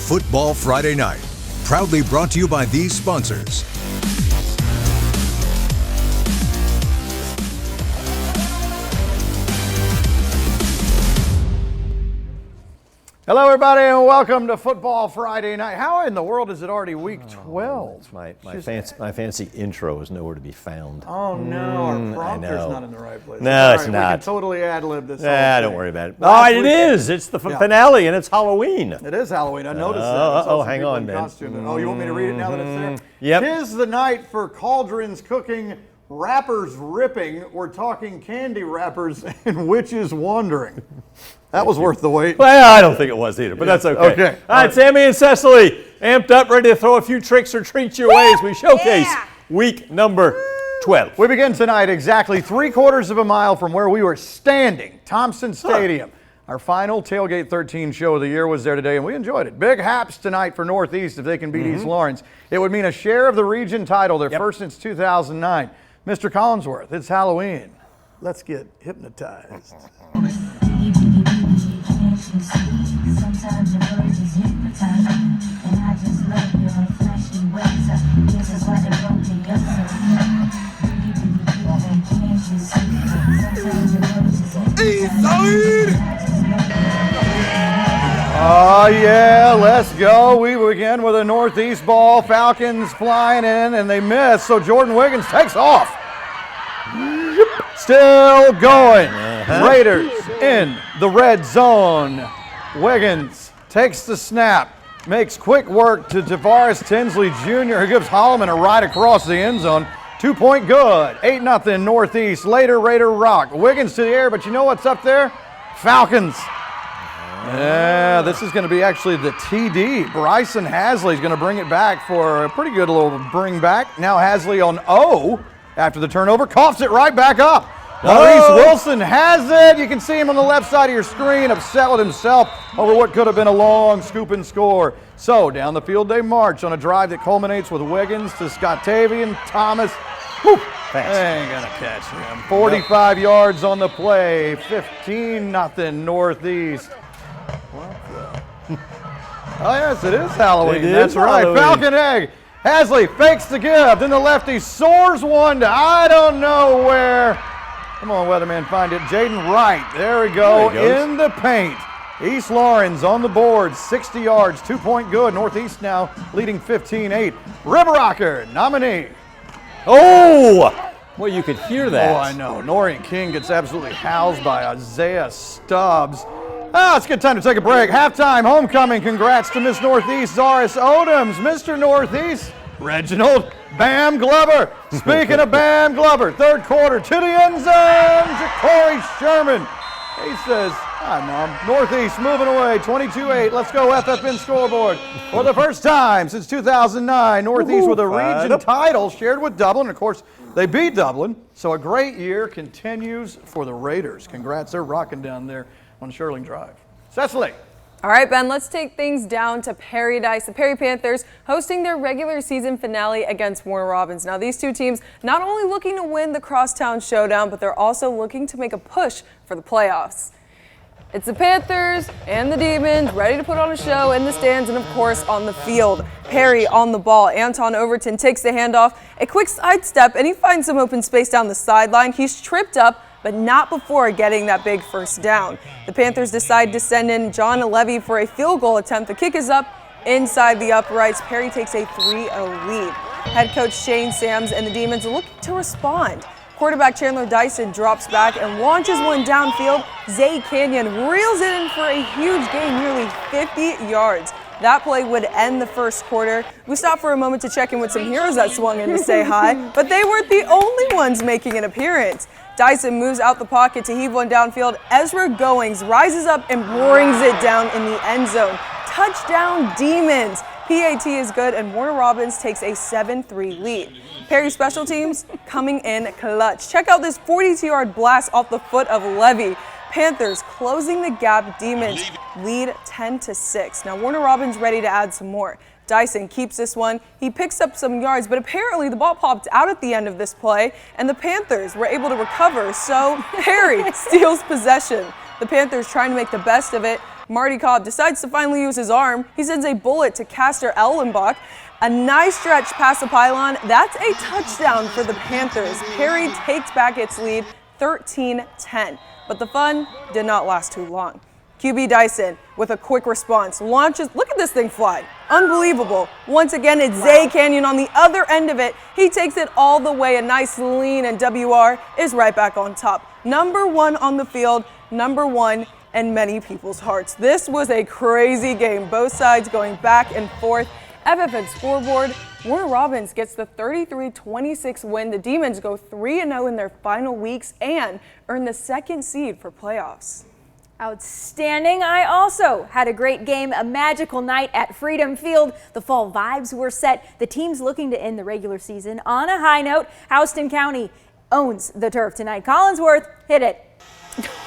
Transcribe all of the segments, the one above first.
Football Friday Night, proudly brought to you by these sponsors. Hello, everybody, and welcome to Football Friday Night. How in the world is it already week 12? My fancy intro is nowhere to be found. Oh, no, our prompter's not in the right place. No, it's not. We can totally ad-lib this. Don't worry about it. It is. It's the finale, and it's Halloween. It is Halloween. I noticed that. Hang on, man. Oh, you want me to read it now that it's there? Yep. 'Tis the night for cauldrons cooking, rappers ripping. We're talking candy wrappers and witches wandering. That was worth the wait. Well, I don't think it was either, but that's okay. Okay. All right, Sammy and Cecily, amped up, ready to throw a few tricks or treats your way as we showcase week number 12. We begin tonight exactly 3/4 of a mile from where we were standing, Thompson Stadium. Our final Tailgate 13 show of the year was there today, and we enjoyed it. Big haps tonight for Northeast if they can beat East Lawrence. It would mean a share of the region title, their first since 2009. Mr. Collinsworth, it's Halloween. Let's get hypnotized. Sometimes your words just hypnotize me, and I just love your flashy ways. This is why they broke me up. Oh yeah, let's go. We begin with a Northeast ball. Falcons flying in, and they miss, so Jordan Wiggins takes off. Still going. Raiders in the red zone. Wiggins takes the snap, makes quick work to Tavares Tinsley Jr., who gives Holloman a ride across the end zone. 2-point good. 8-0 Northeast. Later, Raider rock. Wiggins to the air, but you know what's up there? Falcons. Yeah, this is going to be actually the TD. Bryson Hasley is going to bring it back for a pretty good little bring back. Now Hasley on O after the turnover, coughs it right back up. Maurice Wilson has it. You can see him on the left side of your screen, upset with himself over what could have been a long scoop and score. So down the field they march on a drive that culminates with Wiggins to Scottavian Thomas. Whew, they ain't gonna catch him. 45 yards on the play. 15-0 Northeast. Oh yes, it is Halloween. That's right. Halloween. Falcon egg. Hasley fakes the give. Then the lefty soars one to I don't know where. Come on, weatherman, find it. Jaden Wright. There we go. In the paint. East Lawrence on the board. 60 yards. 2-point good. Northeast now leading 15-8. River Rocker nominee. Oh! Well, you could hear that. Oh, I know. Norian King gets absolutely housed by Isaiah Stubbs. It's a good time to take a break. Halftime, homecoming. Congrats to Miss Northeast, Zaris Odoms. Mr. Northeast, Reginald Bam Glover. Speaking of Bam Glover, third quarter to the end zone. Ja'Cory Sherman. He says, hi, Mom. Northeast moving away, 22-8. Let's go, FFN scoreboard. For the first time since 2009, Northeast with a region title shared with Dublin. Of course, they beat Dublin, so a great year continues for the Raiders. Congrats, they're rocking down there on Sherling Drive. Cecily. All right, Ben, let's take things down to Paradise. The Perry Panthers hosting their regular season finale against Warner Robins. Now, these two teams not only looking to win the Crosstown Showdown, but they're also looking to make a push for the playoffs. It's the Panthers and the Demons ready to put on a show in the stands and, of course, on the field. Perry on the ball. Anton Overton takes the handoff, a quick sidestep, and he finds some open space down the sideline. He's tripped up, but not before getting that big first down. The Panthers decide to send in John Levy for a field goal attempt. The kick is up inside the uprights. Perry takes a 3-0 lead. Head coach Shane Sams and the Demons looking to respond. Quarterback Chandler Dyson drops back and launches one downfield. Zay Canyon reels it in for a huge gain, nearly 50 yards. That play would end the first quarter. We stopped for a moment to check in with some heroes that swung in to say hi, but they weren't the only ones making an appearance. Dyson moves out the pocket to heave one downfield. Ezra Goings rises up and brings it down in the end zone. Touchdown Demons. PAT is good, and Warner Robins takes a 7-3 lead. Perry special teams coming in clutch. Check out this 42-yard blast off the foot of Levy. Panthers closing the gap. Demons lead 10-6. Now Warner Robins ready to add some more. Dyson keeps this one. He picks up some yards, but apparently the ball popped out at the end of this play, and the Panthers were able to recover, so Perry steals possession. The Panthers trying to make the best of it. Marty Cobb decides to finally use his arm. He sends a bullet to Caster Ellenbach. A nice stretch past the pylon. That's a touchdown for the Panthers. Perry takes back its lead 13-10. But the fun did not last too long. QB Dyson with a quick response launches. Look at this thing fly. Unbelievable. Once again, it's Zay Canyon on the other end of it. He takes it all the way. A nice lean, and WR is right back on top. Number 1 on the field, number 1 in many people's hearts. This was a crazy game. Both sides going back and forth. FFN scoreboard, Warner Robins gets the 33-26 win. The Demons go 3-0 in their final weeks and earn the 2nd seed for playoffs. Outstanding. I also had a great game, a magical night at Freedom Field. The fall vibes were set. The team's looking to end the regular season on a high note. Houston County owns the turf tonight. Collinsworth, hit it.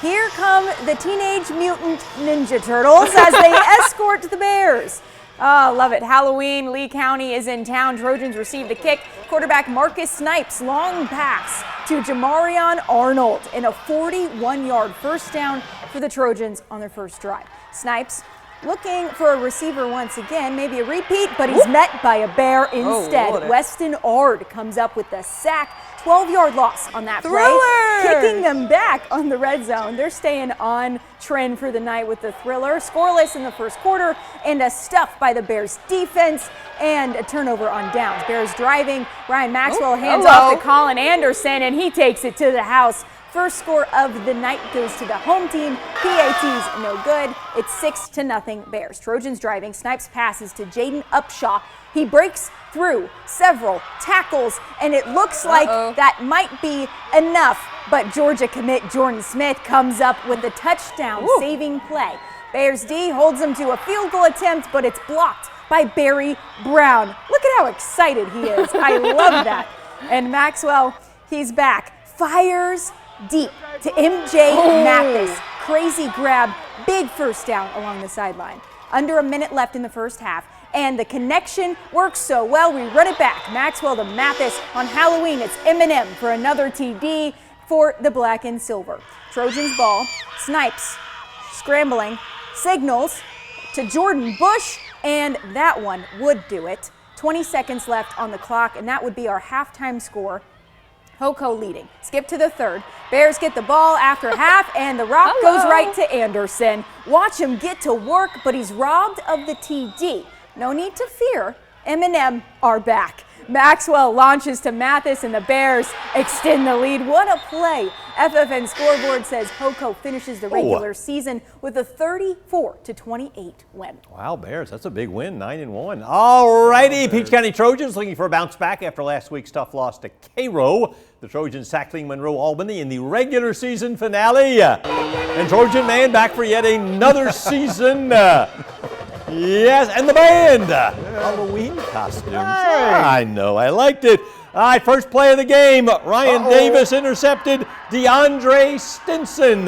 Here come the Teenage Mutant Ninja Turtles as they escort the Bears. Oh, love it. Halloween, Lee County is in town. Trojans receive the kick. Quarterback Marcus Snipes, long pass to Jamarion Arnold in a 41-yard first down for the Trojans on their first drive. Snipes looking for a receiver once again, maybe a repeat, but he's met by a Bear instead. Weston Ard comes up with the sack. 12-yard loss on that play, kicking them back on the red zone. They're staying on trend for the night with the thriller. Scoreless in the first quarter and a stuff by the Bears defense and a turnover on downs. Bears driving. Ryan Maxwell hands off to Colin Anderson and he takes it to the house. First score of the night goes to the home team. PAT's no good. It's 6-0 Bears. Trojans driving. Snipes passes to Jaden Upshaw. He breaks through several tackles, and it looks like that might be enough. But Georgia commit Jordan Smith comes up with the touchdown-saving play. Bears D holds him to a field goal attempt, but it's blocked by Barry Brown. Look at how excited he is. I love that. And Maxwell, he's back. Fires deep to MJ Mathis. Crazy grab, big first down along the sideline. Under a minute left in the first half. And the connection works so well, we run it back. Maxwell to Mathis on Halloween. It's Eminem for another TD for the black and silver. Trojans ball. Snipes scrambling. Signals to Jordan Bush, and that one would do it. 20 seconds left on the clock, and that would be our halftime score. Hoko leading. Skip to the third. Bears get the ball after half, and the rock goes right to Anderson. Watch him get to work, but he's robbed of the TD. No need to fear, Eminem are back. Maxwell launches to Mathis and the Bears extend the lead. What a play. FFN scoreboard says Hoko finishes the regular season with a 34-28 win. Wow, Bears, that's a big win, 9-1. All righty, Peach County Trojans looking for a bounce back after last week's tough loss to Cairo. The Trojans tackling Monroe Albany in the regular season finale. And Trojan man back for yet another season. Yes, and the band. Halloween costumes. Hey. I know, I liked it. All right, first play of the game. Ryan Davis intercepted DeAndre Stinson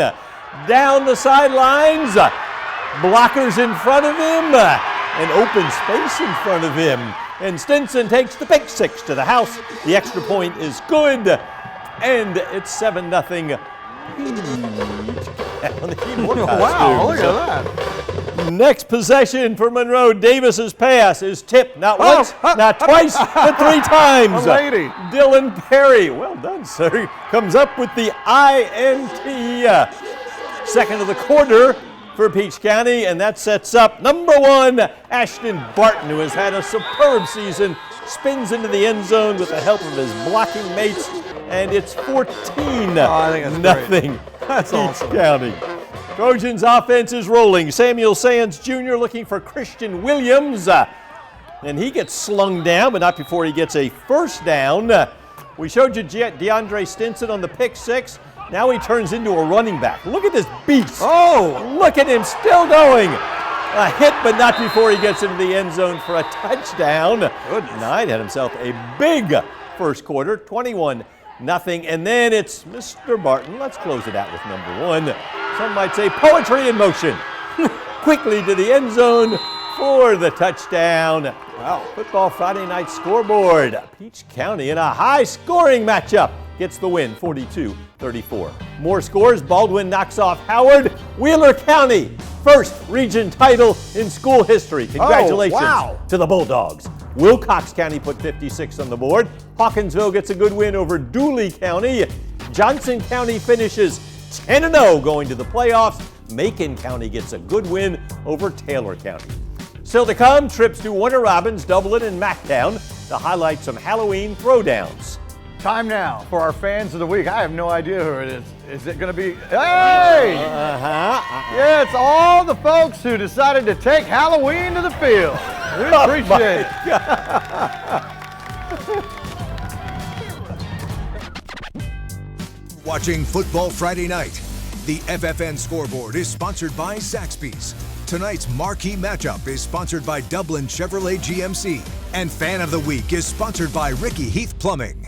down the sidelines. Blockers in front of him. An open space in front of him. And Stinson takes the pick six to the house. The extra point is good. And it's 7-0. Wow, look at that. Next possession for Monroe. Davis's pass is tipped not once, not twice, but 3 times. Dylan Perry, well done, sir, comes up with the INT. Second of the quarter for Peach County, and that sets up number 1, Ashton Barton, who has had a superb season, spins into the end zone with the help of his blocking mates, and it's 14-0. That's awesome. Peach County. Trojans offense is rolling. Samuel Sands Jr. looking for Christian Williams. And he gets slung down, but not before he gets a first down. We showed you DeAndre Stinson on the pick six. Now he turns into a running back. Look at this beast. Oh, look at him still going. A hit, but not before he gets into the end zone for a touchdown. Knight had himself a big first quarter, 21-0. And then it's Mr. Barton. Let's close it out with number 1. Some might say poetry in motion. Quickly to the end zone for the touchdown. Wow. Football Friday night scoreboard. Peach County in a high-scoring matchup gets the win, 42-34. More scores, Baldwin knocks off Howard. Wheeler County, first region title in school history. Congratulations to the Bulldogs. Wilcox County put 56 on the board. Hawkinsville gets a good win over Dooley County. Johnson County finishes 10-0 going to the playoffs. Macon County gets a good win over Taylor County. Still to come, trips to Warner Robins, Dublin, and Mactown to highlight some Halloween throwdowns. Time now for our fans of the week. I have no idea who it is. Is it going to be? Hey! Yeah, it's all the folks who decided to take Halloween to the field. We appreciate it. Watching Football Friday Night. The FFN scoreboard is sponsored by Zaxby's. Tonight's marquee matchup is sponsored by Dublin Chevrolet GMC. And Fan of the Week is sponsored by Ricky Heath Plumbing.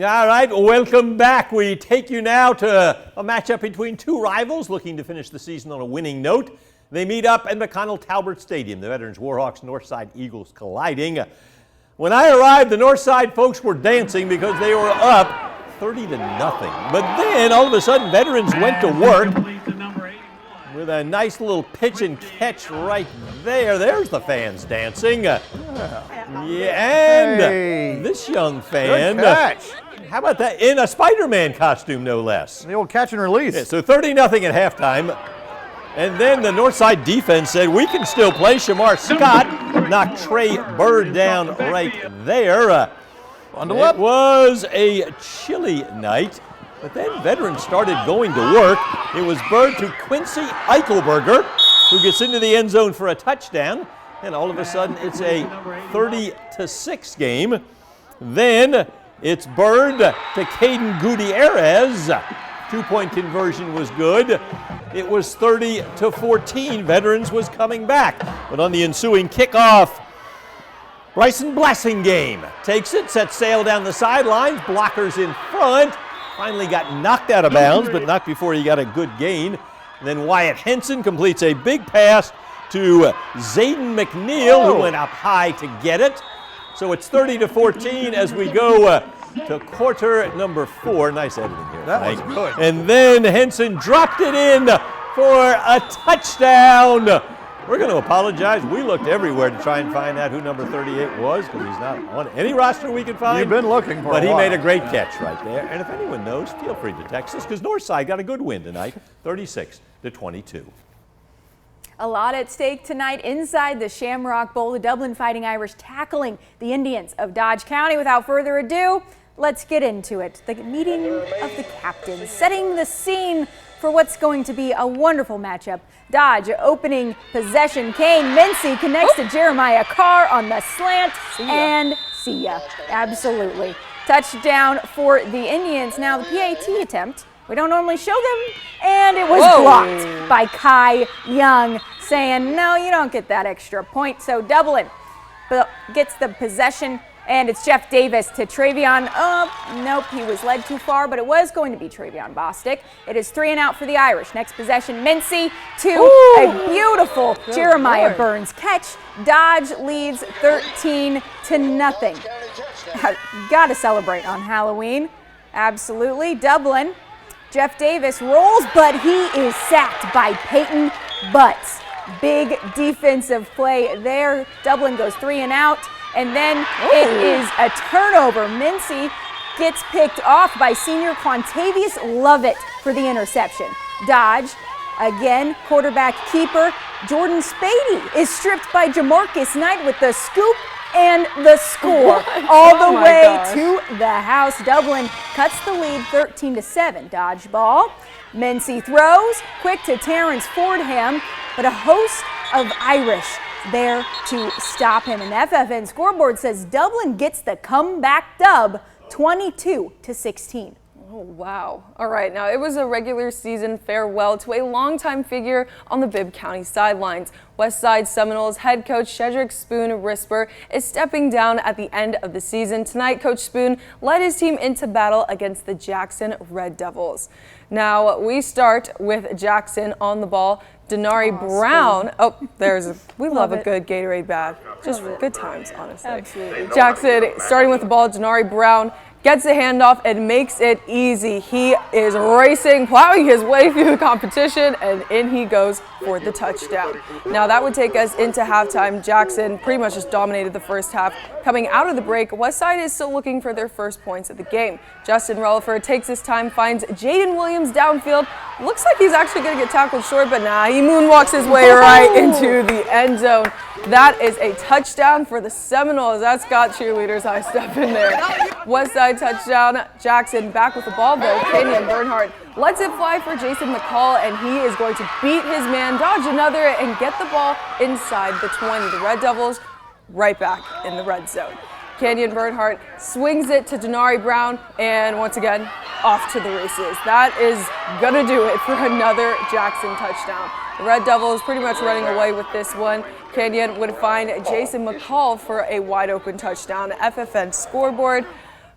All right, welcome back. We take you now to a matchup between two rivals looking to finish the season on a winning note. They meet up at McConnell Talbert Stadium, the Veterans Warhawks Northside Eagles colliding. When I arrived, the Northside folks were dancing because they were up 30-0. But then, all of a sudden, Veterans went to work with a nice little pitch and catch right there. There's the fans dancing. Yeah, and Hey. this young fan. Good catch. How about that? In a Spider-Man costume, no less. The old catch and release. Yeah, so 30-0 at halftime. And then the Northside defense said, we can still play. Shamar Scott knocked Trey Bird down right there. Bundle up. It was a chilly night, but then Veterans started going to work. It was Bird to Quincy Eichelberger, who gets into the end zone for a touchdown. And all of a sudden, it's a 30-6 game. Then it's Bird to Caden Gutierrez. 2-point conversion was good. It was 30-14. Veterans was coming back. But on the ensuing kickoff, Bryson Blassingame takes it, sets sail down the sidelines, blockers in front. Finally got knocked out of bounds, but not before he got a good gain. And then Wyatt Henson completes a big pass to Zayden McNeil, who went up high to get it. So it's 30-14 as we go to quarter number 4. Nice editing here. That was good. And then Henson dropped it in for a touchdown. We're going to apologize. We looked everywhere to try and find out who number 38 was because he's not on any roster we can find. You've been looking for But a he while. made a great catch right there. And if anyone knows, feel free to text us because Northside got a good win tonight, 36-22. A lot at stake tonight inside the Shamrock Bowl. The Dublin Fighting Irish tackling the Indians of Dodge County. Without further ado, let's get into it. The meeting of the captains, setting the scene for what's going to be a wonderful matchup. Dodge opening possession. Kane Mincy connects to Jeremiah Carr on the slant. And see ya. Absolutely. Touchdown for the Indians. Now the PAT attempt. We don't normally show them, and it was blocked by Kai Young, saying, no, you don't get that extra point. So Dublin gets the possession, and it's Jeff Davis to Travion. Nope, he was led too far, but it was going to be Travion Bostic. It is 3 and out for the Irish. Next possession, Mincy to a beautiful Jeremiah Burns catch. Dodge leads 13-0. Got to celebrate on Halloween. Absolutely. Dublin. Jeff Davis rolls, but he is sacked by Peyton Butts. Big defensive play there. Dublin goes 3 and out, and then it is a turnover. Mincy gets picked off by senior Quantavious Lovett for the interception. Dodge, again, quarterback keeper. Jordan Spady is stripped by Jamarcus Knight with the scoop and the score all the way to the house. Dublin cuts the lead 13-7. Dodge ball. Mincy throws quick to Terrence Fordham, but a host of Irish there to stop him. And the FFN scoreboard says Dublin gets the comeback dub 22-16. Oh, wow. All right, now it was a regular season farewell to a longtime figure on the Bibb County sidelines. Westside Seminoles head coach Shedrick Spoon Risper is stepping down at the end of the season. Tonight, Coach Spoon led his team into battle against the Jackson Red Devils. Now, we start with Jackson on the ball. Denari Brown. We love a good Gatorade bag. Just good times, honestly. Absolutely. Jackson starting with the ball. Denari Brown gets a handoff and makes it easy. He is racing, plowing his way through the competition, and in he goes for the touchdown. Now that would take us into halftime. Jackson pretty much just dominated the first half. Coming out of the break, Westside is still looking for their first points of the game. Justin Rellifer takes his time, finds Jaden Williams downfield. Looks like he's actually going to get tackled short, but nah, he moonwalks his way right into the end zone. That is a touchdown for the Seminoles. That's got cheerleaders high step in there. Westside touchdown. Jackson back with the ball though. Kenyon Bernhardt lets it fly for Jason McCall, and he is going to beat his man, dodge another, and get the ball inside the 20. The Red Devils right back in the red zone. Kenyon Bernhardt swings it to Denari Brown, and once again, off to the races. That is gonna do it for another Jackson touchdown. The Red Devils pretty much running away with this one. Kenyon would find Jason McCall for a wide open touchdown. FFN scoreboard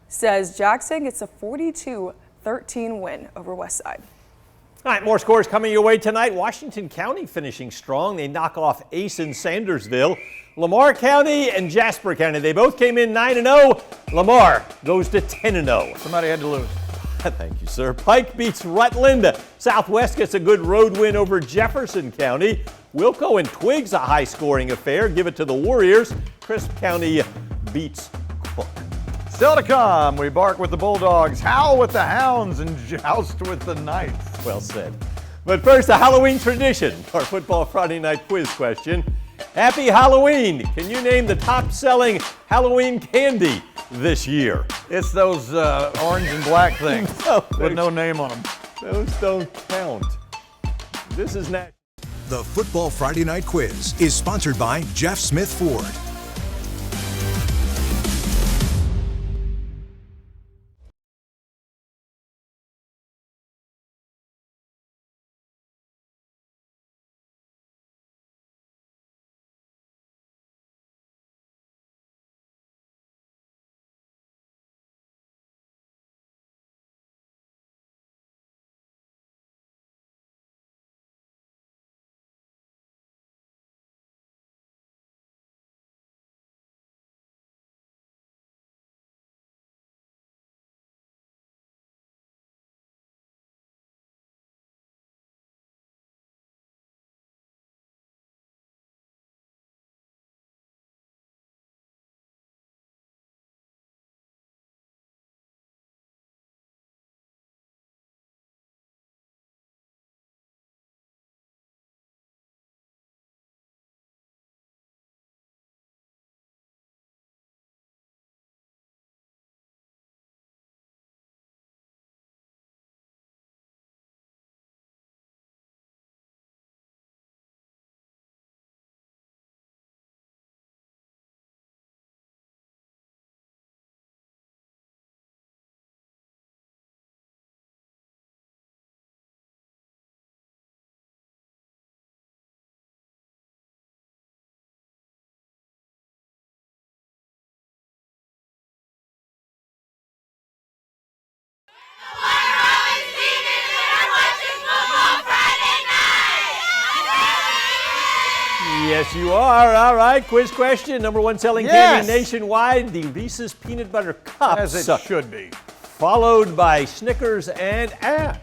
says Jackson gets a 42-13 win over Westside. All right, more scores coming your way tonight. Washington County finishing strong. They knock off Ace in Sandersville. Lamar County and Jasper County, they both came in 9-0. Lamar goes to 10-0. Somebody had to lose. Thank you, sir. Pike beats Rutland. Southwest gets a good road win over Jefferson County. Wilco and Twiggs, a high-scoring affair. Give it to the Warriors. Crisp County beats Cook. Still to come, we bark with the Bulldogs, howl with the Hounds, and joust with the Knights. Well said. But first, a Halloween tradition. Our Football Friday Night quiz question. Happy Halloween! Can you name the top-selling Halloween candy this year? It's those orange and black things with no name on them. Those don't count. This is next. The Football Friday Night Quiz is sponsored by Jeff Smith Ford. Yes, you are. All right, quiz question. Number one selling Yes. candy nationwide, the Reese's Peanut Butter Cups. As it should be. Followed by Snickers and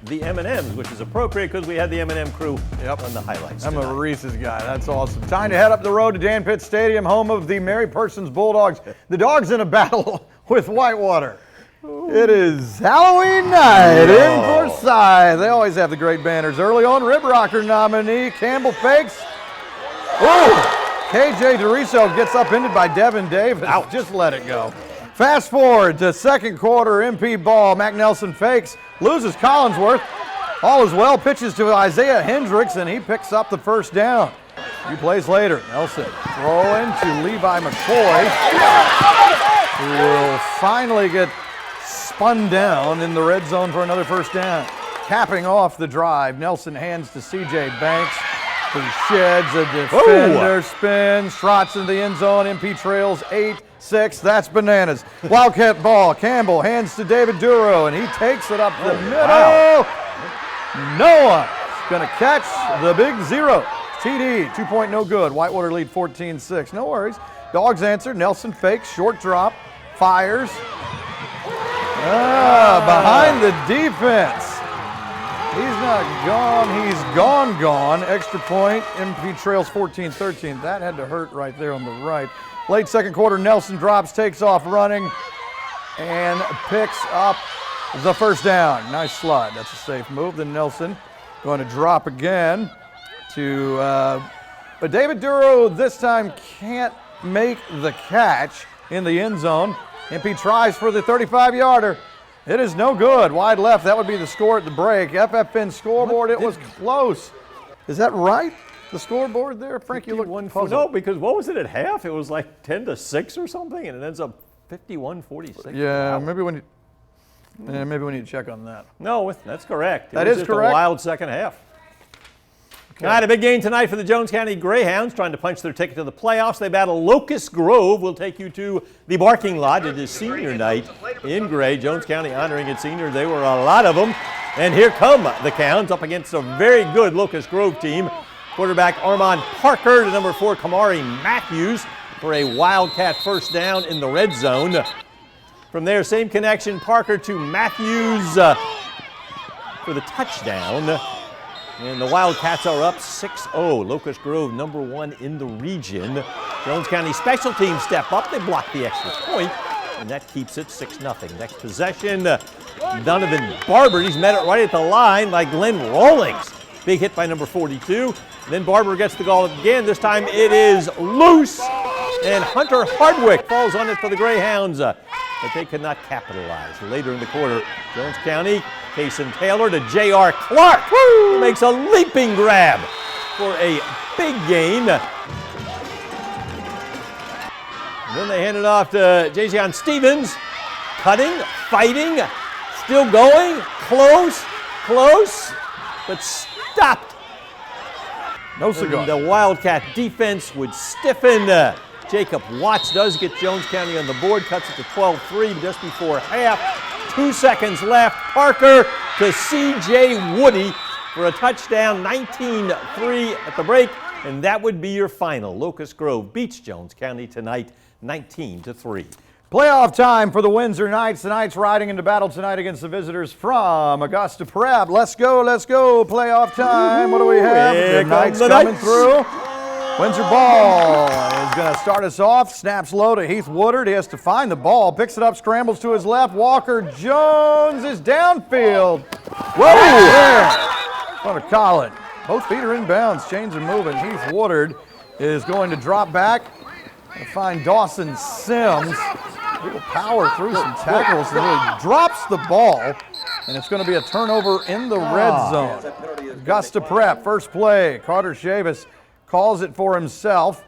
the M&Ms, which is appropriate because we had the M&M crew on the highlights I'm tonight. a Reese's guy. That's awesome. Time to head up the road to Dan Pitt Stadium, home of the Mary Persons Bulldogs. The Dogs in a battle with Whitewater. It is Halloween night in Forsyth. They always have the great banners. Early on, Rib Rocker nominee Campbell fakes. Oh! KJ DeRiso gets upended by Devin Davis. Ouch. Just let it go. Fast forward to second quarter, MP ball. Mac Nelson fakes, loses Collinsworth. All is well, pitches to Isaiah Hendricks, and he picks up the first down. A few plays later, Nelson throwing to Levi McCoy, who will finally get spun down in the red zone for another first down. Capping off the drive, Nelson hands to CJ Banks, who sheds a defender, spins, trots in the end zone. MP trails 8-6. That's bananas. Wildcat ball. Campbell hands to David Duro, and he takes it up the middle. No one's going to catch the big zero. TD, 2-point no good. Whitewater lead 14-6. No worries. Dogs answer. Nelson fakes, short drop, fires. Behind the defense. He's not gone. He's gone. Extra point. MP trails 14-13. That had to hurt right there on the right. Late second quarter, Nelson drops, takes off running, and picks up the first down. Nice slide. That's a safe move. Then Nelson going to drop again to, but David Duro this time can't make the catch in the end zone. MP tries for the 35-yarder. It is no good. Wide left. That would be the score at the break. FFN scoreboard. It was close. Is that right? The scoreboard there, Frank. You look puzzled. No, because what was it at half? It was like 10-6 or something, and it ends up 51-46. Yeah, Wow. maybe we need to check on that. No, that's correct. That it was is just correct. A wild second half. All right, a big game tonight for the Jones County Greyhounds, trying to punch their ticket to the playoffs. They battle Locust Grove. We'll take you to the parking lot. It is senior night in Gray. Jones County honoring its seniors. There were a lot of them. And here come the Counts up against a very good Locust Grove team. Quarterback Armand Parker to number 4 Kamari Matthews for a Wildcat first down in the red zone. From there, same connection, Parker to Matthews for the touchdown. And the Wildcats are up 6-0. Locust Grove number 1 in the region. Jones County special teams step up. They block the extra point, and that keeps it 6-0. Next possession, Donovan Barber. He's met it right at the line by Glenn Rawlings. Big hit by number 42. Then Barber gets the goal again. This time it is loose, and Hunter Hardwick falls on it for the Greyhounds, but they could not capitalize. Later in the quarter, Jones County, Cason Taylor to J.R. Clark. He makes a leaping grab for a big gain. Then they hand it off to Jason Stevens. Cutting, fighting, still going, close, but stopped. No cigar. And the Wildcat defense would stiffen. Jacob Watts does get Jones County on the board, cuts it to 12-3 just before half. 2 seconds left. Parker to C.J. Woody for a touchdown, 19-3 at the break, and that would be your final. Locust Grove beats Jones County tonight, 19-3. Playoff time for the Windsor Knights. The Knights riding into battle tonight against the visitors from Augusta Prep. Let's go. Playoff time. What do we have? Here The Knights come the coming Knights. through. Windsor ball is going to start us off. Snaps low to Heath Woodard. He has to find the ball. Picks it up, scrambles to his left. Walker Jones is downfield. Whoa! On a Collin. Both feet are in bounds. Chains are moving. Heath Woodard is going to drop back and find Dawson Sims. He will power through some tackles and really drops the ball, and it's going to be a turnover in the red zone. Augusta Prep, first play. Carter Chavis calls it for himself.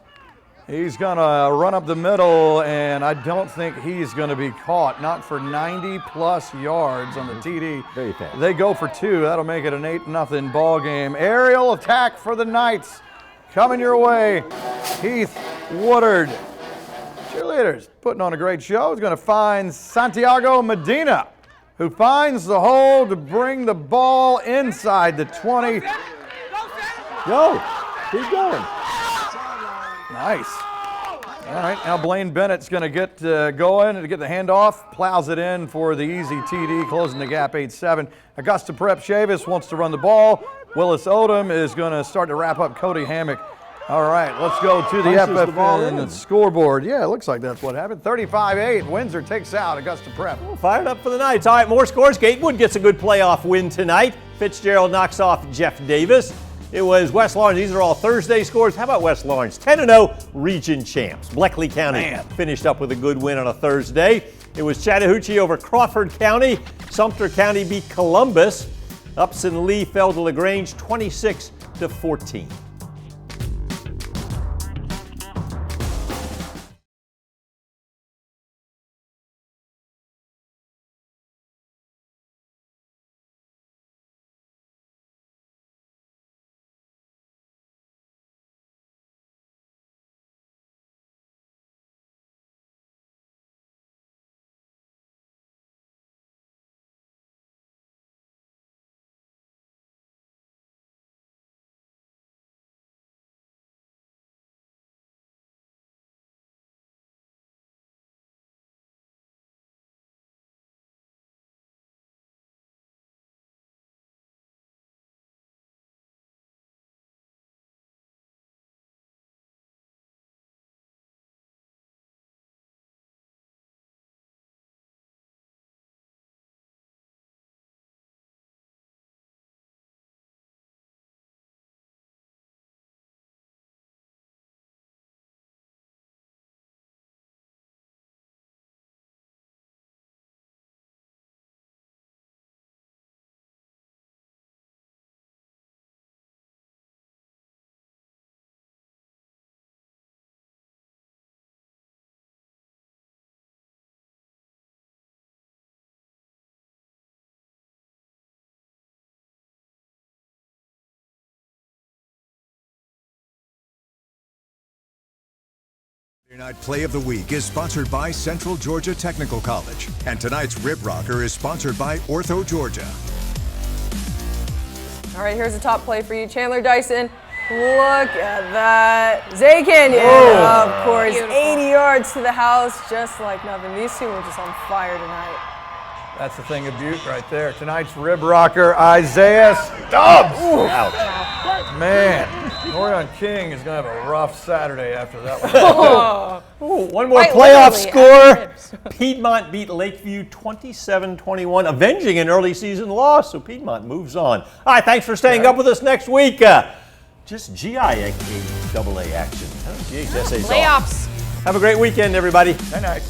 He's going to run up the middle, and I don't think he's going to be caught. Not for 90-plus yards on the TD. Very fast. They go for 2. That'll make it an 8-0 ball game. Aerial attack for the Knights. Coming your way, Heath Woodard. Cheerleaders putting on a great show. He's going to find Santiago Medina, who finds the hole to bring the ball inside the 20. Go. Keep going. Nice. All right, now Blaine Bennett's going to get going to get the handoff, plows it in for the easy TD, closing the gap 8-7. Augusta Prep Chavis wants to run the ball. Willis Odom is going to start to wrap up Cody Hammock. All right, let's go to the FFN scoreboard. Yeah, it looks like that's what happened. 35-8, Windsor takes out Augusta Prep. Fired up for the Knights. All right, more scores. Gatewood gets a good playoff win tonight. Fitzgerald knocks off Jeff Davis. It was West Lawrence. These are all Thursday scores. How about West Lawrence? 10-0 region champs. Bleckley County finished up with a good win on a Thursday. It was Chattahoochee over Crawford County. Sumter County beat Columbus. Upson Lee fell to LaGrange 26-14. Night Play of the Week is sponsored by Central Georgia Technical College. And tonight's Rib Rocker is sponsored by Ortho Georgia. All right, here's a top play for you. Chandler Dyson. Look at that. Zay Canyon, of course. Beautiful. 80 yards to the house, just like nothing. These two were just on fire tonight. That's the thing of Butte right there. Tonight's Rib Rocker, Isaiah Stubbs. Ouch. Man, Orion King is going to have a rough Saturday after that one. One more playoff score. Piedmont beat Lakeview 27-21, avenging an early season loss, so Piedmont moves on. All right, thanks for staying up with us next week. Just GIAA action. GHSA's playoffs. Have a great weekend, everybody. Night.